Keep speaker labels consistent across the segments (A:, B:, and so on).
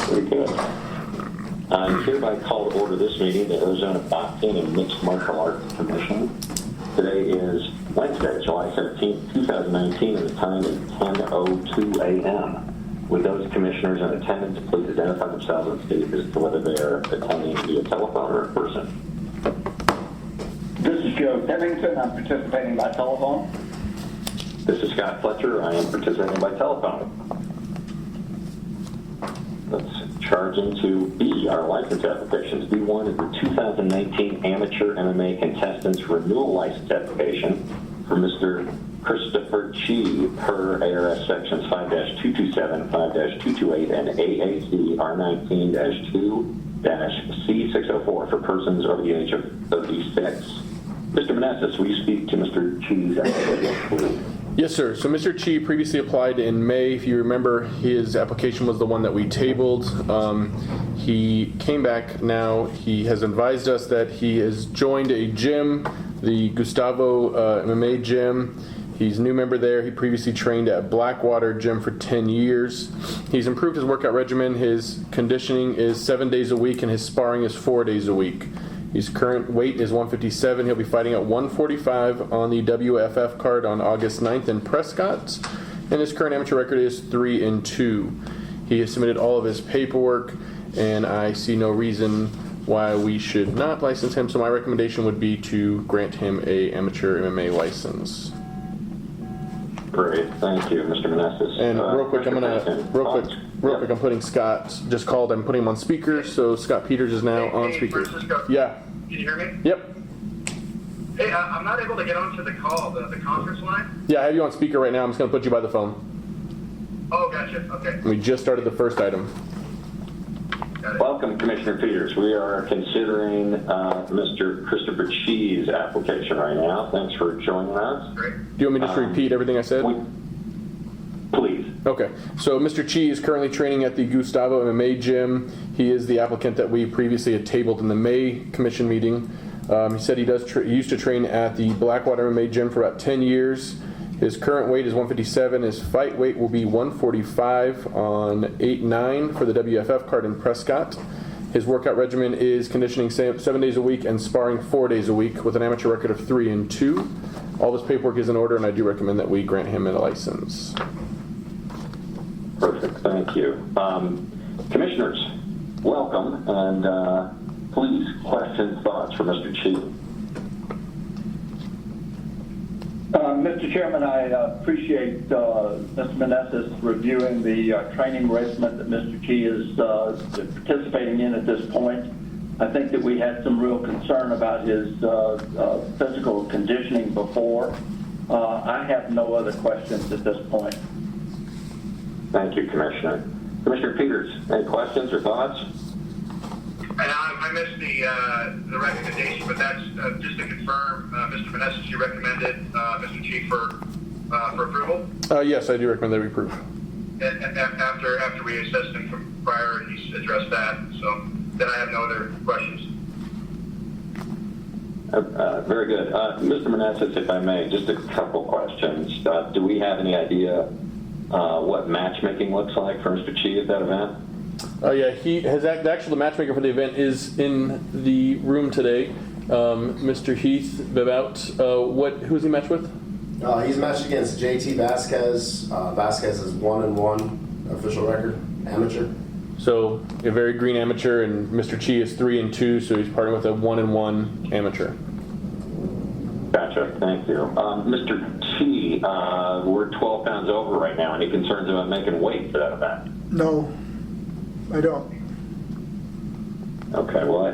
A: Very good. I hereby call to order this meeting, the Arizona Boxing and Mixed Martial Arts Commission. Today is Wednesday, July 17th, 2019, and the time is 10:02 a.m. Would those commissioners in attendance please identify themselves and state as to whether they are attending via telephone or in person?
B: This is Joe Devington. I'm participating by telephone.
A: This is Scott Fletcher. I am participating by telephone. Let's charge into B, our license applications. B1 is the 2019 Amateur MMA Contestants Renewal License Application for Mr. Christopher Chi per ARS Sections 5-227, 5-228, and AAC R19-2-C604 for persons over the age of 36. Mr. Manassas, will you speak to Mr. Chi's application, please?
C: Yes, sir. So Mr. Chi previously applied in May. If you remember, his application was the one that we tabled. He came back now. He has advised us that he has joined a gym, the Gustavo MMA gym. He's a new member there. He previously trained at Blackwater Gym for 10 years. He's improved his workout regimen. His conditioning is 7 days a week, and his sparring is 4 days a week. His current weight is 157. He'll be fighting at 145 on the WFF card on August 9th in Prescott. And his current amateur record is 3-2. He has submitted all of his paperwork, and I see no reason why we should not license him. So my recommendation would be to grant him a amateur MMA license.
A: Great, thank you, Mr. Manassas.
C: And real quick, I'm putting Scott, just called, I'm putting him on speaker, so Scott Peters is now on speaker.
D: Francisco,
C: Yeah.
D: Can you hear me?
C: Yep.
D: Hey, I'm not able to get onto the call, the conference line.
C: Yeah, I have you on speaker right now. I'm just going to put you by the phone.
D: Oh, gotcha, okay.
C: We just started the first item.
D: Got it.
A: Welcome, Commissioner Peters. We are considering Mr. Christopher Chi's application right now. Thanks for joining us.
D: Great.
C: Do you want me just to repeat everything I said?
A: Please.
C: Okay, so Mr. Chi is currently training at the Gustavo MMA gym. He is the applicant that we previously had tabled in the May commission meeting. He said he used to train at the Blackwater MMA gym for about 10 years. His current weight is 157. His fight weight will be 145 on 8-9 for the WFF card in Prescott. His workout regimen is conditioning 7 days a week and sparring 4 days a week with an amateur record of 3-2. All this paperwork is in order, and I do recommend that we grant him a license.
A: Perfect, thank you. Commissioners, welcome, and please, questions, thoughts for Mr. Chi.
B: Mr. Chairman, I appreciate Mr. Manassas reviewing the training regimen that Mr. Chi is participating in at this point. I think that we had some real concern about his physical conditioning before. I have no other questions at this point.
A: Thank you, Commissioner. Commissioner Peters, any questions or thoughts?
D: And I missed the recommendation, but that's just to confirm, Mr. Manassas, you recommended Mr. Chi for approval?
C: Yes, I do recommend that we approve.
D: And after we assessed him from prior, he's addressed that. So then I have no other questions.
A: Very good. Mr. Manassas, if I may, just a couple questions. Do we have any idea what matchmaking looks like for Mr. Chi at that event?
C: Yeah, he has actually the matchmaker for the event is in the room today. Mr. Heath Bevout, who's he matched with?
E: He's matched against JT Vasquez. Vasquez is 1-1 official record, amateur.
C: So a very green amateur, and Mr. Chi is 3-2, so he's partnering with a 1-1 amateur.
A: Gotcha, thank you. Mr. Chi, we're 12 pounds over right now. Any concerns about making weight for that event?
F: No, I don't.
A: Okay, well, I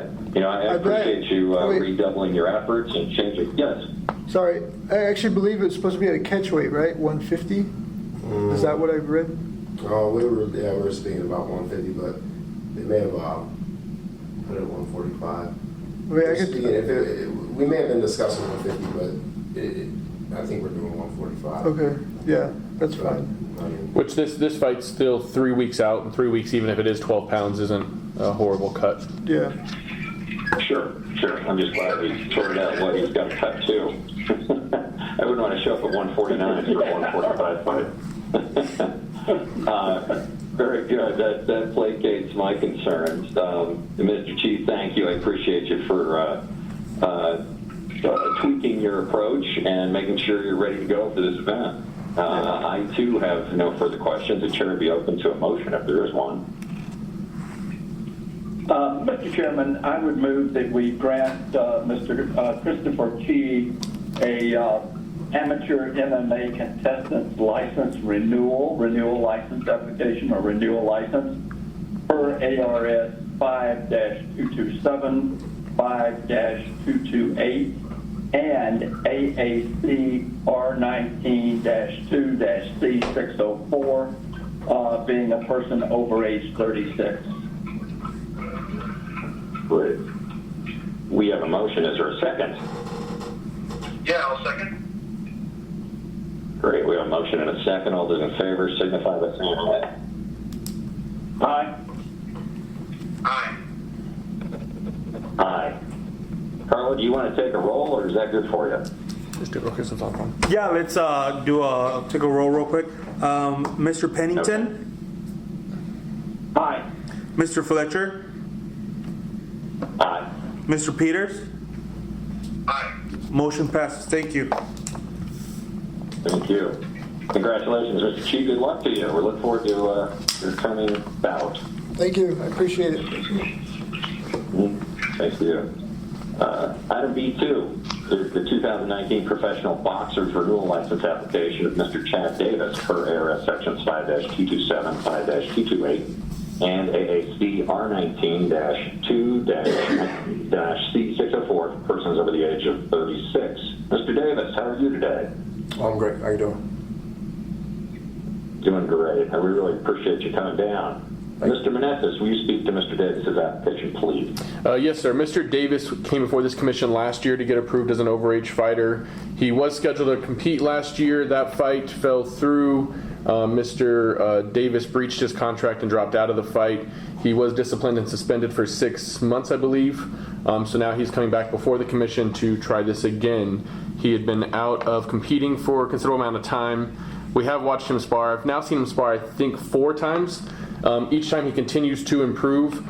A: appreciate you redoubling your efforts and changing. Yes.
F: Sorry, I actually believe it's supposed to be at a catch weight, right? 150? Is that what I've read?
E: Oh, we were speaking about 150, but they may have put it at 145. We may have been discussing 150, but I think we're doing 145.
F: Okay, yeah, that's fine.
C: Which this fight's still 3 weeks out, and 3 weeks, even if it is 12 pounds, isn't a horrible cut.
F: Yeah.
A: Sure. I'm just glad he sorted out what he's got to cut too. I wouldn't want to show up at 149 for a 145 fight. Very good. That placates my concerns. Mr. Chief, thank you. I appreciate you for tweaking your approach and making sure you're ready to go for this event. I, too, have no further questions. The chair would be open to a motion if there is one.
B: Mr. Chairman, I would move that we grant Mr. Christopher Key a amateur MMA contestant license renewal license application or renewal license per ARS 5-227, 5-228, and AAC R19-2-C604, being a person over age 36.
A: Great. We have a motion. Is there a second?
D: Yeah, I'll second.
A: Great. We have a motion and a second. All those in favor signify by saying aye.
B: Aye.
D: Aye.
A: Aye. Carla, do you want to take a roll, or is that good for you?
C: Just do it real quick since I'm on.
G: Yeah, let's take a roll real quick. Mr. Pennington,
B: Aye.
G: Mr. Fletcher,
A: Aye.
G: Mr. Peters.
D: Aye.
G: Motion passes. Thank you.
A: Thank you. Congratulations, Mr. Chief. Good luck to you. We look forward to your coming bout.
F: Thank you, I appreciate it.
A: Thank you. Item B2 is the 2019 Professional Boxers Renewal License application of Mr. Chad Davis per ARS Sections 5-227, 5-228, and AAC R19-2-C604 for persons over the age of 36. Mr. Davis, how are you today?
E: I'm great. How you doing?
A: Doing great. We really appreciate you coming down. Mr. Meneses, will you speak to Mr. Davis's application, please?
C: Yes, sir. Mr. Davis came before this commission last year to get approved as an overage fighter. He was scheduled to compete last year. That fight fell through. Mr. Davis breached his contract and dropped out of the fight. He was disciplined and suspended for 6 months, I believe. So now he's coming back before the commission to try this again. He had been out of competing for a considerable amount of time. We have watched him spar. I've now seen him spar, I think, 4 times. Each time he continues to improve.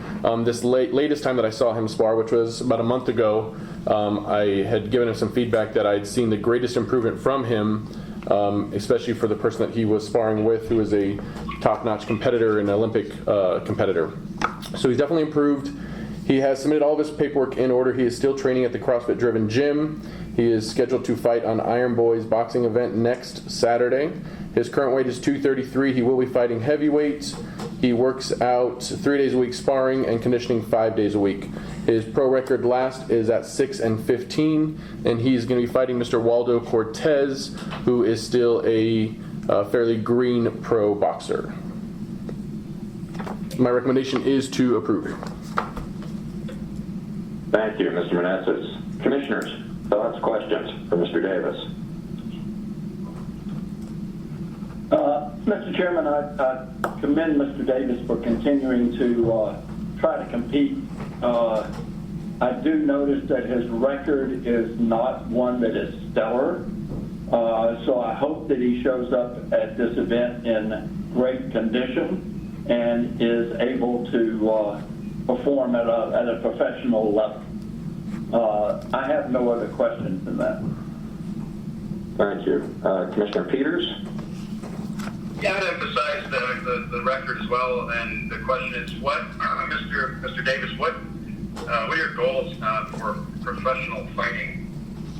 C: This latest time that I saw him spar, which was about a month ago, I had given him some feedback that I'd seen the greatest improvement from him, especially for the person that he was sparring with, who is a top-notch competitor and Olympic competitor. So he's definitely improved. He has submitted all of his paperwork in order. He is still training at the CrossFit Driven Gym. He is scheduled to fight on Iron Boy's boxing event next Saturday. His current weight is 233. He will be fighting heavyweight. He works out 3 days a week sparring and conditioning 5 days a week. His pro record last is at 6-15, and he's going to be fighting Mr. Waldo Cortez, who is still a fairly green pro boxer. My recommendation is to approve.
A: Thank you, Mr. Meneses. Commissioners, thoughts, questions for Mr. Davis?
B: Mr. Chairman, I commend Mr. Davis for continuing to try to compete. I do notice that his record is not one that is stellar, so I hope that he shows up at this event in great condition and is able to perform at a professional level. I have no other questions than that.
A: Thank you. Commissioner Peters?
D: Yeah, I'd emphasize the record as well, and the question is, Mr. Davis, what are your goals for professional fighting,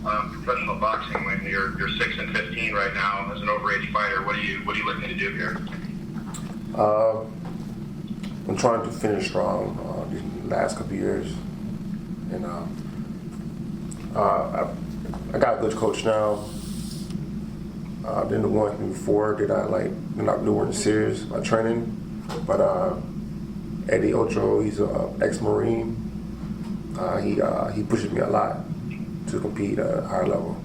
D: professional boxing? When you're 6-15 right now as an overage fighter, what are you looking to do here?
E: I'm trying to finish strong these last couple of years, and I got a good coach now. I've been the one before that I weren't serious about training, but Eddie Ocho, he's an ex-Marine. He pushes me a lot to compete at a higher level.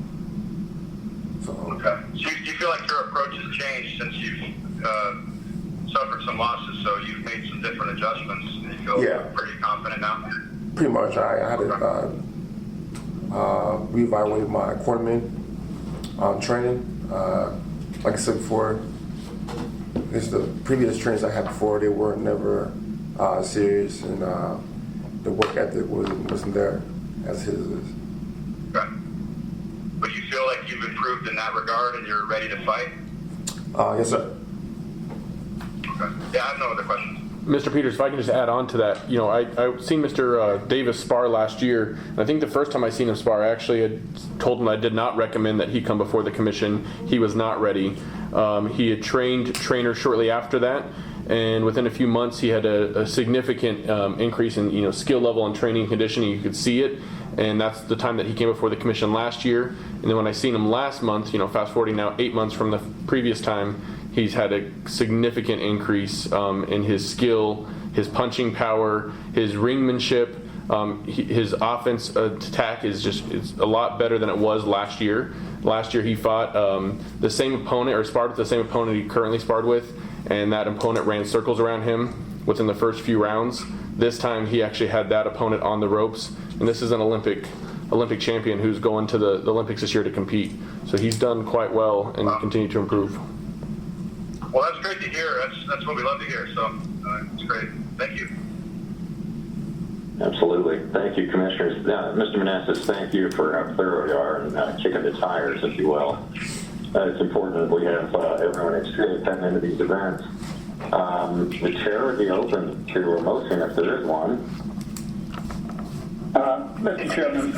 E: So.
D: Okay. So you feel like your approach has changed since you've suffered some losses, so you've made some different adjustments, and you feel pretty confident now?
E: Pretty much. I had to reevaluate my cornerman training. Like I said before, Because the previous trainers I had before, they were never serious, and the work ethic wasn't there as his is.
D: Okay. But you feel like you've improved in that regard and you're ready to fight?
E: Yes, sir.
D: Okay. Yeah, I have no other questions.
C: Mr. Peters, if I can just add on to that, you know, I've seen Mr. Davis spar last year, and I think the first time I seen him spar, I actually had told him I did not recommend that he come before the commission. He was not ready. He had trained trainers shortly after that, and within a few months he had a significant increase in, you know, skill level and training conditioning. You could see it, and that's the time that he came before the commission last year. And then when I seen him last month, you know, fast forwarding now 8 months from the previous time, he's had a significant increase in his skill, his punching power, his ringmanship. His offense attack is it's a lot better than it was last year. Last year he fought the same opponent, or sparred with the same opponent he currently sparred with, and that opponent ran circles around him within the first few rounds. This time he actually had that opponent on the ropes, and this is an Olympic champion who's going to the Olympics this year to compete. So he's done quite well and continued to improve.
D: Well, that's great to hear. That's what we love to hear. So it's great. Thank you.
A: Absolutely. Thank you, Commissioners. Mr. Manassas, thank you for how thorough you are and kicking the tires, if you will. It's important that we have everyone extremely attend into these events. The chair would be open to a motion if there is one.
B: Mr. Chairman,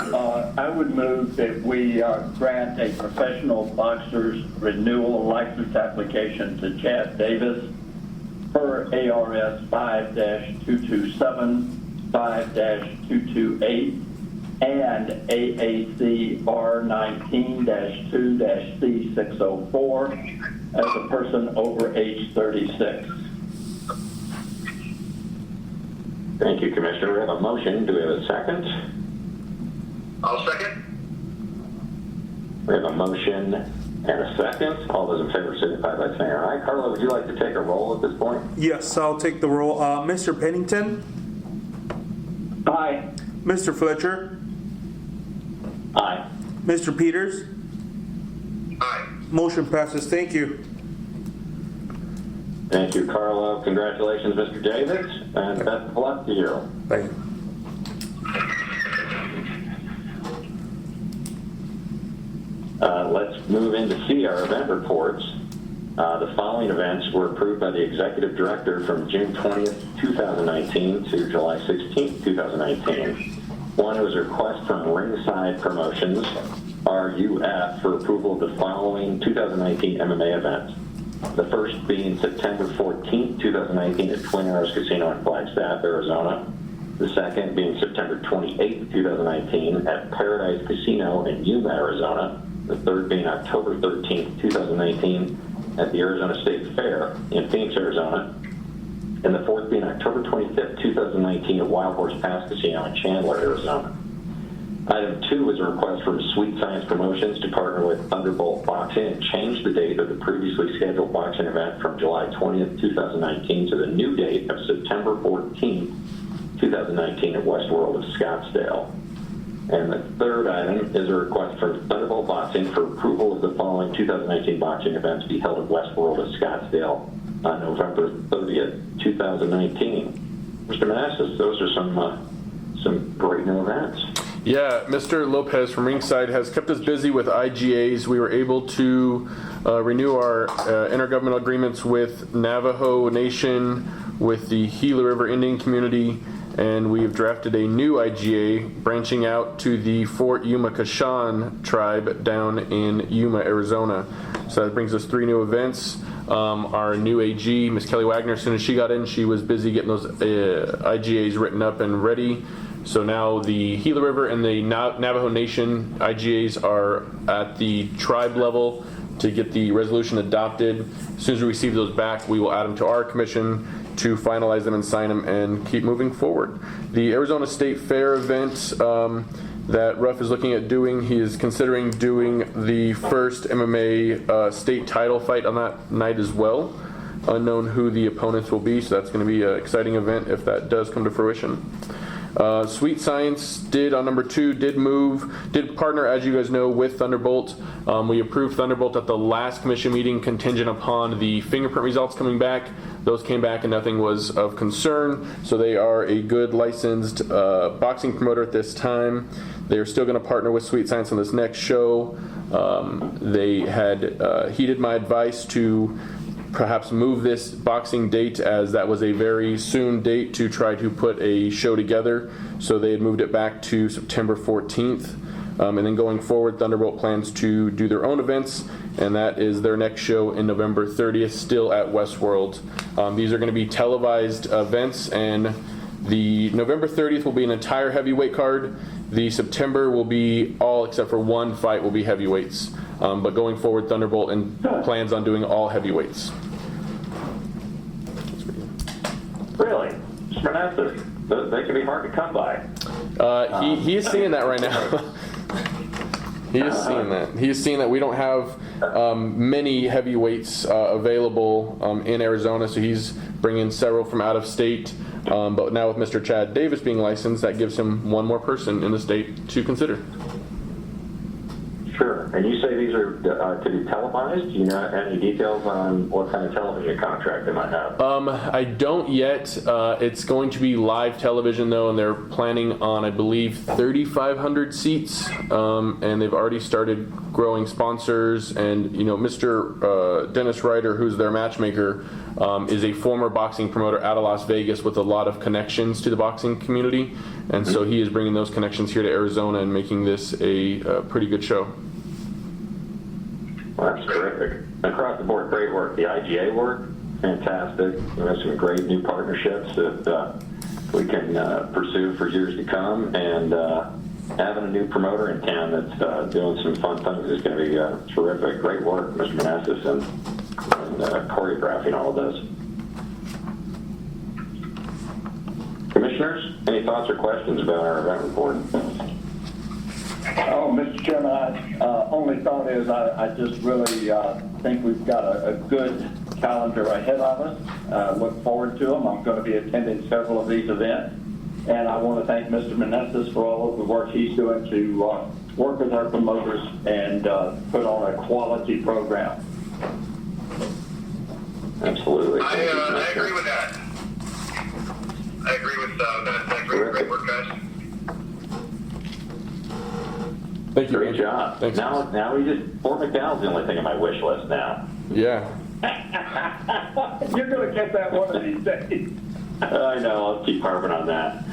B: I would move that we grant a professional boxer's renewal license application to Chad Davis per ARS 5-227, 5-228, and AAC R19-2-C604 as a person over age 36.
A: Thank you, Commissioner. We have a motion. Do we have a second?
D: I'll second.
A: We have a motion and a second. All those in favor signify by saying aye. Carla, would you like to take a roll at this point?
G: Yes, I'll take the roll. Mr. Pennington?
B: Aye.
G: Mr. Fletcher?
A: Aye.
G: Mr. Peters?
D: Aye.
G: Motion passes. Thank you.
A: Thank you, Carla. Congratulations, Mr. Davis, and best of luck to you.
E: Thank you.
A: Let's move in to see our event reports. The following events were approved by the Executive Director from June 20th, 2019 to July 16th, 2019. One was a request from Ringside Promotions, RUF, for approval of the following 2019 MMA events. The first being September 14th, 2019 at Twin Arrows Casino in Flagstaff, Arizona. The second being September 28th, 2019 at Paradise Casino in Yuma, Arizona. The third being October 13th, 2019 at the Arizona State Fair in Phoenix, Arizona. And the fourth being October 25th, 2019 at Wild Horse Pass Casino in Chandler, Arizona. Item 2 was a request from Sweet Science Promotions to partner with Thunderbolt Boxing and change the date of the previously scheduled boxing event from July 20th, 2019 to the new date of September 14th, 2019 at Westworld of Scottsdale. And the third item is a request from Thunderbolt Boxing for approval of the following 2019 boxing events to be held at Westworld of Scottsdale on November 30th, 2019. Mr. Manassas, those are some great new events.
C: Yeah, Mr. Lopez from Ringside has kept us busy with IGAs. We were able to renew our intergovernmental agreements with Navajo Nation, with the Gila River Indian community, and we have drafted a new IGA branching out to the Fort Yuma Kashan tribe down in Yuma, Arizona. So that brings us 3 new events. Our new AG, Ms. Kelly Wagner, as soon as she got in, she was busy getting those IGAs written up and ready. So now the Gila River and the Navajo Nation IGAs are at the tribe level to get the resolution adopted. As soon as we receive those back, we will add them to our commission to finalize them and sign them and keep moving forward. The Arizona State Fair event that Ruff is looking at doing, he is considering doing the first MMA state title fight on that night as well. Unknown who the opponents will be, so that's going to be an exciting event if that does come to fruition. Sweet Science did, on number 2, did partner, as you guys know, with Thunderbolt. We approved Thunderbolt at the last commission meeting contingent upon the fingerprint results coming back. Those came back and nothing was of concern, so they are a good licensed boxing promoter at this time. They are still going to partner with Sweet Science on this next show. They had heeded my advice to perhaps move this boxing date, as that was a very soon date to try to put a show together. So they had moved it back to September 14th. And then going forward, Thunderbolt plans to do their own events, and that is their next show in November 30th, still at Westworld. These are going to be televised events, and the November 30th will be an entire heavyweight card. The September will be all except for one fight will be heavyweights. But going forward, Thunderbolt plans on doing all heavyweights.
A: Really? Mr. They can be hard to come by.
C: He is seeing that right now. He is seeing that. He is seeing that we don't have many heavyweights available in Arizona, so he's bringing several from out of state. But now with Mr. Chad Davis being licensed, that gives him one more person in the state to consider.
A: Sure. And you say these are to be televised? Do you know any details on what kind of television contract they might have?
C: I don't yet. It's going to be live television, though, and they're planning on, I believe, 3,500 seats. And they've already started growing sponsors. And, you know, Mr. Dennis Ryder, who's their matchmaker, is a former boxing promoter out of Las Vegas with a lot of connections to the boxing community. And so he is bringing those connections here to Arizona and making this a pretty good show.
A: Well, that's terrific. Across the board, great work. The IGA work, fantastic. We have some great new partnerships that we can pursue for years to come. And having a new promoter in town that's doing some fun things is going to be terrific. Great work, Mr. Manassas, and choreographing all of this. Commissioners, any thoughts or questions about our event report?
B: Oh, Mr. Chairman, only thought is I just really think we've got a good calendar ahead of us. Look forward to them. I'm going to be attending several of these events. And I want to thank Mr. Manassas for all of the work he's doing to work with our promoters and put on a quality program.
A: Absolutely.
D: I agree with that. I agree with that. Great work, guys.
C: Thank you.
A: Great job.
C: Thanks.
A: Now we just, Fort McDowell's the only thing on my wish list now.
C: Yeah.
B: You're going to get that one of these days.
A: I know, I'll keep harping on that.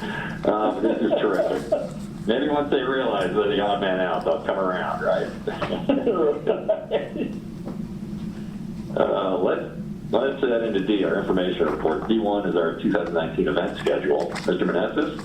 A: This is terrific. Maybe once they realize they're the odd man out, they'll come around, right? Let's head into D, our information report. D1 is our 2019 event schedule. Mr. Manassas?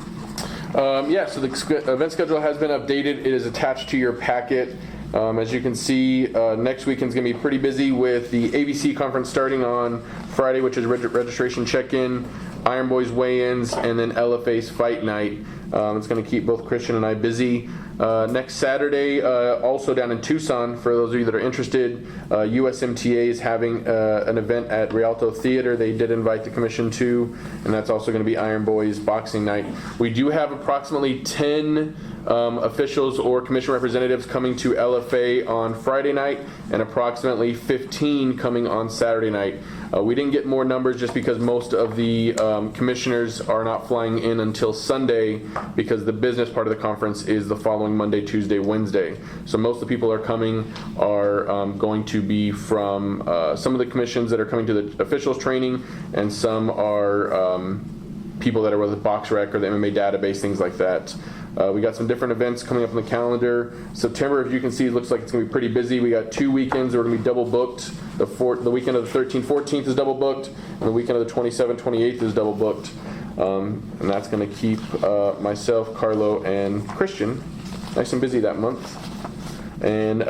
C: Yeah, so the event schedule has been updated. It is attached to your packet. As you can see, next weekend's going to be pretty busy with the ABC conference starting on Friday, which is registration check-in, Iron Boys weigh-ins, and then LFA's fight night. It's going to keep both Christian and I busy. Next Saturday, also down in Tucson, for those of you that are interested, USMTA is having an event at Rialto Theater. They did invite the commission to, and that's also going to be Iron Boys boxing night. We do have approximately 10 officials or commission representatives coming to LFA on Friday night, and approximately 15 coming on Saturday night. We didn't get more numbers just because most of the commissioners are not flying in until Sunday, because the business part of the conference is the following Monday, Tuesday, Wednesday. So most of the people that are coming are going to be from some of the commissions that are coming to the officials training, and some are people that are with the Box Rec or the MMA database, things like that. We got some different events coming up on the calendar. September, as you can see, looks like it's going to be pretty busy. We got 2 weekends that are going to be double booked. The weekend of the 13th, 14th is double booked, and the weekend of the 27th, 28th is double booked. And that's going to keep myself, Carlo, and Christian nice and busy that month. And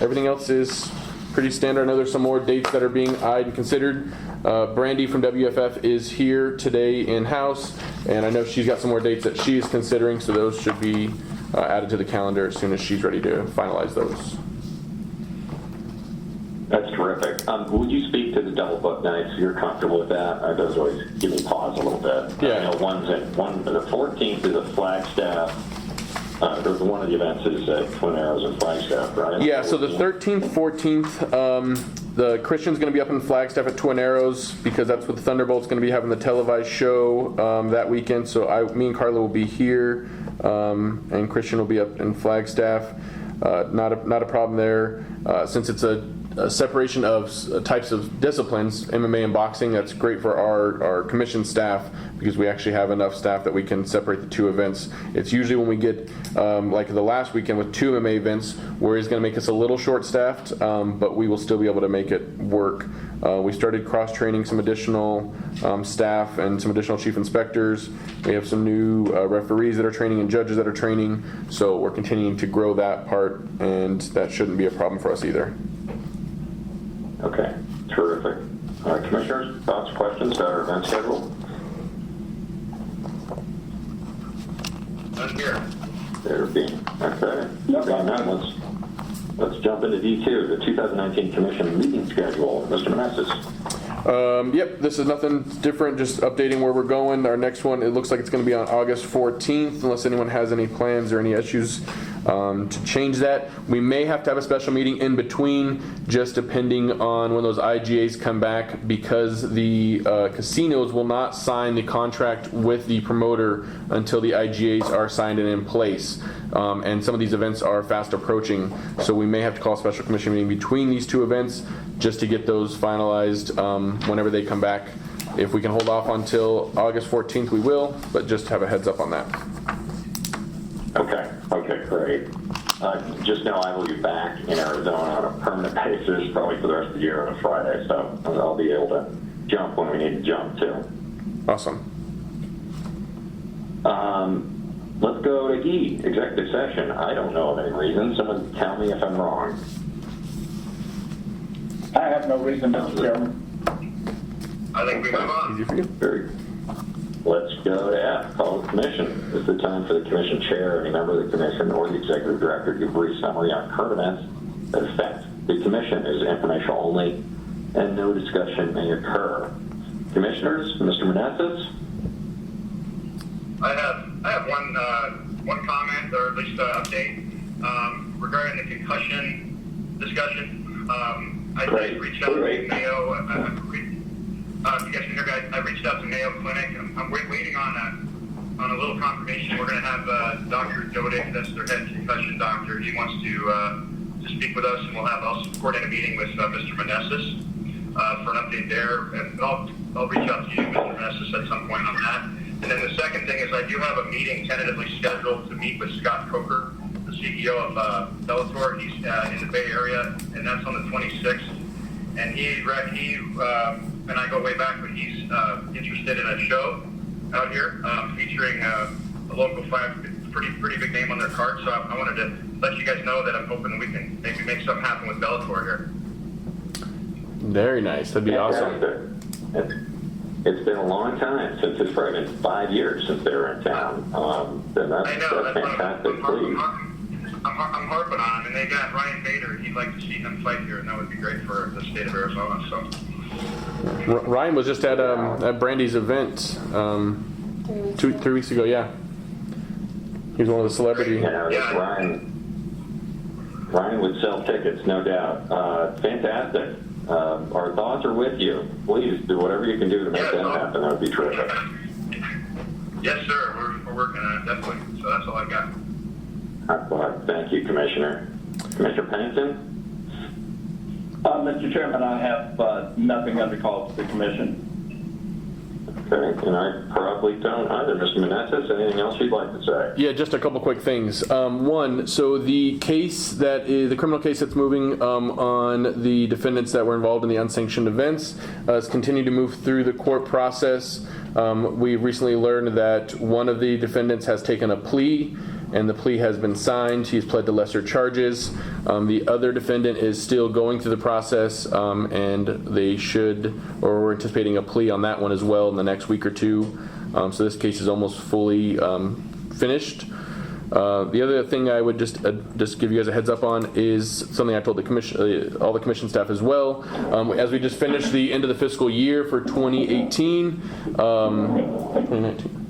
C: everything else is pretty standard. I know there's some more dates that are being eyed and considered. Brandy from WFF is here today in-house, and I know she's got some more dates that she is considering, so those should be added to the calendar as soon as she's ready to finalize those.
A: That's terrific. Would you speak to the double book nights? You're comfortable with that? Those always give me pause a little bit.
C: Yeah.
A: The 14th is a of the events is at Twin Arrows and Flagstaff, right?
C: Yeah, so the 13th, 14th, the Christian's going to be up in Flagstaff at Twin Arrows because that's what the Thunderbolt's going to be having the televised show that weekend. So me and Carla will be here, and Christian will be up in Flagstaff. Not a problem there. Since it's a separation of types of disciplines, MMA and boxing, that's great for our commission staff because we actually have enough staff that we can separate the two events. It's usually when we get, like the last weekend with 2 MMA events, where he's going to make us a little short-staffed, but we will still be able to make it work. We started cross-training some additional staff and some additional chief inspectors. We have some new referees that are training and judges that are training, so we're continuing to grow that part, and that shouldn't be a problem for us either.
A: Okay, terrific. Commissioners, thoughts, questions about our event schedule?
D: None here.
A: There being. Okay. Now let's jump into D2, the 2019 Commission meeting schedule. Mr. Manassas.
C: Yep, this is nothing different, just updating where we're going. Our next one, it looks like it's going to be on August 14th, unless anyone has any plans or any issues to change that. We may have to have a special meeting in between, just depending on when those IGAs come back, because the casinos will not sign the contract with the promoter until the IGAs are signed and in place. And some of these events are fast approaching, so we may have to call a special commission meeting between these 2 events just to get those finalized whenever they come back. If we can hold off until August 14th, we will, but just have a heads up on that.
A: Okay, great. Just know I will be back in Arizona on a permanent basis, probably for the rest of the year on a Friday, so I'll be able to jump when we need to jump too.
C: Awesome.
A: Let's go to E, executive session. I don't know of any reason. Someone tell me if I'm wrong.
B: I have no reason, Mr. Chairman.
D: I think we move on.
C: Easy for you.
A: Very. Let's go to F, call the commission. This is the time for the commission chair, any member of the commission, or the executive director to give a brief summary on current events that affect the commission. Is informational only, and no discussion may occur. Commissioners, Mr. Manassas?
D: I have one comment, or at least an update, regarding the concussion discussion. I did reach out to Mayo. If you guys can hear me, I reached out to Mayo Clinic. I'm waiting on a little confirmation. We're going to have Dr. Dodig, that's their head concussion doctor. He wants to speak with us, and we'll also coordinate a meeting with Mr. Manassas for an update there. And I'll reach out to you, Mr. Manassas, at some point on that. And then the second thing is I do have a meeting tentatively scheduled to meet with Scott Coker, the CEO of Bellator. He's in the Bay Area, and that's on the 26th. And he and I go way back, but he's interested in a show out here featuring a local pretty big name on their card. So I wanted to let you guys know that I'm hoping we can maybe make something happen with Bellator here.
C: Very nice. That'd be awesome.
A: It's been a long time since it's probably been 5 years since they were in town. Then that's fantastic. Please.
D: I'm harping on him, and they got Ryan Bader. He'd like to see him fight here, and that would be great for the state of Arizona. So
C: Ryan was just at Brandy's event 2-3 weeks ago. Yeah, he was one of the celebrity.
A: Ryan would sell tickets, no doubt. Fantastic. Our thoughts are with you. Please do whatever you can do to make that happen. That would be terrific.
D: Yes, sir. We're working on it, definitely. So that's all I've got.
A: Thank you, Commissioner. Commissioner Pennington?
B: Mr. Chairman, I have nothing under call to the commission.
A: Okay, and I probably don't either. Mr. Manassas, anything else you'd like to say?
C: Yeah, just a couple quick things. One, so the case the criminal case that's moving on the defendants that were involved in the unsanctioned events has continued to move through the court process. We recently learned that one of the defendants has taken a plea, and the plea has been signed. He's pled to lesser charges. The other defendant is still going through the process, and we're anticipating a plea on that one as well in the next week or two. So this case is almost fully finished. The other thing I would just give you guys a heads up on is something I told the commission, all the commission staff as well. As we just finished the end of the fiscal year for 2018, 2019.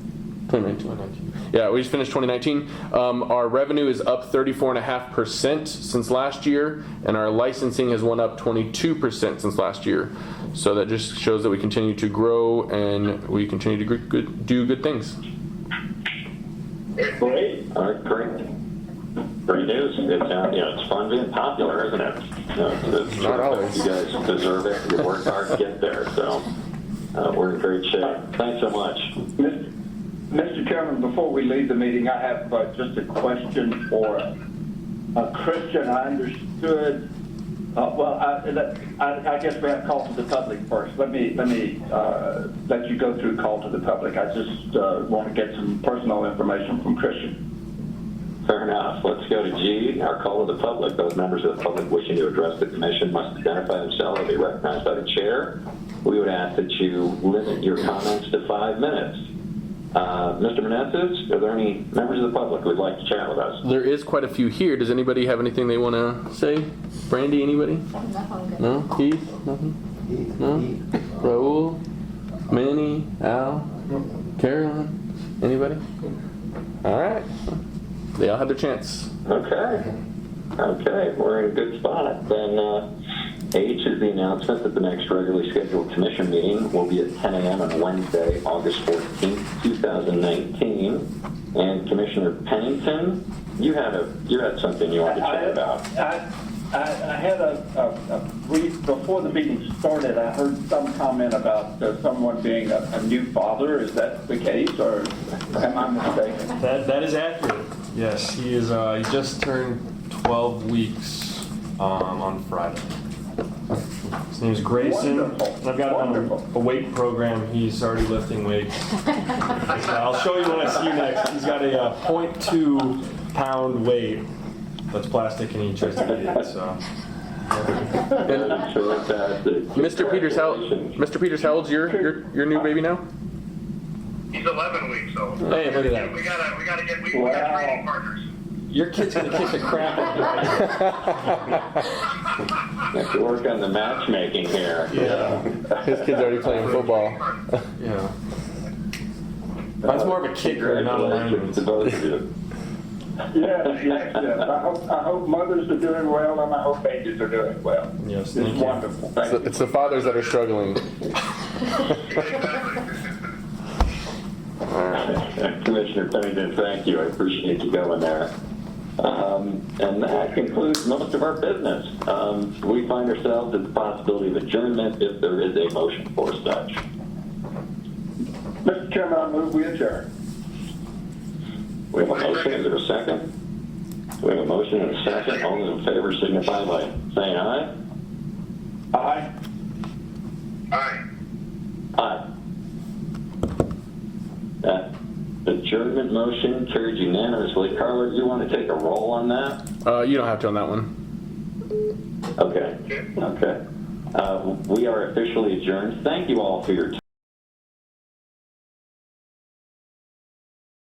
C: 2019. Yeah, we just finished 2019. Our revenue is up 34.5% since last year, and our licensing has went up 22% since last year. So that just shows that we continue to grow and we continue to do good things.
A: Great. All right, great. Great news. It's fun being popular, isn't it? It's
C: Not always.
A: You guys deserve it. You work hard to get there, so we're in great shape. Thanks so much.
B: Mr. Chairman, before we leave the meeting, I have just a question for Christian. I understood. I guess we have call to the public first. Let me let you go through call to the public. I just want to get some personal information from Christian.
A: Fair enough. Let's go to G, our call to the public. Those members of the public wishing to address the commission must identify themselves and be recognized by the chair. We would ask that you limit your comments to 5 minutes. Mr. Menezes, are there any members of the public who would like to chat with us?
C: There is quite a few here. Does anybody have anything they want to say? Brandy, anybody? No? Keith? Nothing? No? Raul? Manny? Al? Carolyn? Anybody? All right. They all had their chance.
A: Okay, we're in a good spot. Then H is the announcement that the next regularly scheduled commission meeting will be at 10 a.m. on Wednesday, August 14th, 2019. And Commissioner Pennington, you had something you wanted to chat about.
B: I had a brief, before the meeting started, I heard some comment about someone being a new father. Is that the case, or am I mistaken?
H: That is accurate. Yes, he is. He just turned 12 weeks on Friday. His name is Grayson.
B: Wonderful.
H: I've got him on a weight program. He's already lifting weights. I'll show you when I see you next. He's got a 0.2 pound weight that's plastic, and he tries to eat it. So.
C: Mr. Peters, how old's your new baby now?
D: He's 11 weeks old.
H: Hey, look at that.
D: We gotta get training partners.
H: Your kid's gonna kick the crap out of you.
A: Have to work on the matchmaking here.
H: Yeah.
C: His kid's already playing football.
H: Yeah. That's more of a kicker, not a lineman.
A: To both of you.
B: Yes. I hope mothers are doing well, and I hope babies are doing well.
H: Yes,
B: It's
H: thank you.
B: wonderful. Thank you.
C: It's the fathers that are struggling.
A: All right. Commissioner Pennington, thank you. I appreciate you going there. And that concludes most of our business. We find ourselves at the possibility of adjournment if there is a motion for such.
B: Mr. Chairman, I move we adjourn.
A: We have a motion. Is there a second? We have a motion and a second. All those in favor signify by saying aye.
B: Aye.
D: Aye.
A: Aye. That adjournment motion carried unanimously. Carla, do you want to take a roll on that?
C: You don't have to on that one.
A: Okay. We are officially adjourned. Thank you all for your time.